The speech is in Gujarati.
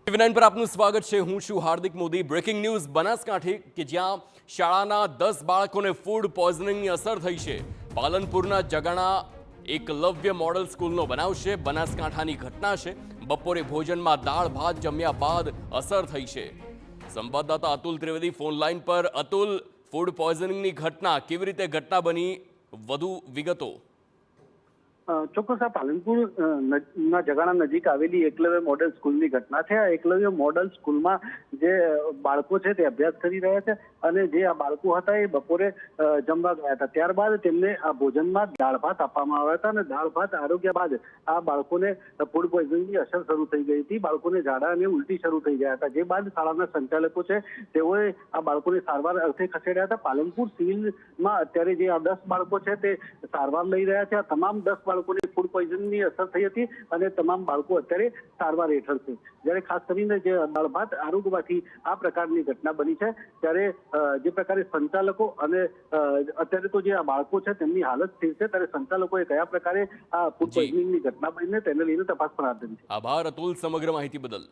ટીવી9 પર આપનું સ્વાગત છે। હું છું હાર્દિક મોદી। બ્રેકિંગ ન્યૂઝ બનાસકાંઠે કે જ્યાં શાળાના 10 બાળકોને ફૂડ પોઈઝનિંગની અસર થઈ છે। પાલનપુરના જગાણા એકલવ્ય મોડલ સ્કૂલનો બનાવ છે। બનાસકાંઠાની ઘટના છે। બપોરે ભોજનમાં દાળ ભાત જમ્યા બાદ અસર થઈ છે। સંવાદદાતા અતુલ ત્રિવેદી ફોન લાઈન પર। અતુલ, ફૂડ પોઈઝનિંગની ઘટના કેવી રીતે ઘટના બની, વધુ વિગતો? ચોક્કસ આ પાલનપુર ના જગાણા નજીક આવેલી એકલવ્ય મોડલ સ્કૂલની ઘટના છે। આ એકલવ્ય મોડલ સ્કૂલમાં જે બાળકો છે તે અભ્યાસ કરી રહ્યા છે અને જે આ બાળકો હતા એ બપોરે જમવા ગયા હતા। ત્યારબાદ તેમને આ ભોજનમાં દાળ ભાત આપવામાં આવ્યા હતા અને દાળ ભાત આરોગ્ય બાદ આ બાળકોને ફૂડ પોઈઝનિંગની અસર શરૂ થઈ ગઈ હતી। બાળકોને ઝાડા અને ઉલટી શરૂ થઈ ગયા હતા, જે બાદ શાળાના સંચાલકો છે તેઓએ આ બાળકોને સારવાર અર્થે ખસેડ્યા હતા। પાલનપુર સિવિલમાં અત્યારે જે આ 10 બાળકો છે તે સારવાર લઈ રહ્યા છે। આ તમામ 10 બાળકોને ફૂડ પોઈઝનિંગની અસર થઈ હતી અને તમામ બાળકો અત્યારે સારવાર હેઠળ છે। જ્યારે ખાસ કરીને જે દાળ ભાત આરોગવાથી આ પ્રકારની ઘટના બની છે, ત્યારે જે પ્રકારે સંચાલકો અને અત્યારે તો જે આ બાળકો છે તેમની હાલત સ્થિર છે, ત્યારે સંચાલકોએ કયા પ્રકારે આ ફૂડ પોઈઝનિંગની ઘટના બનીને તેને લઈને તપાસ પણ હાથ ધરી છે। આભાર અતુલ સમગ્ર માહિતી બદલ।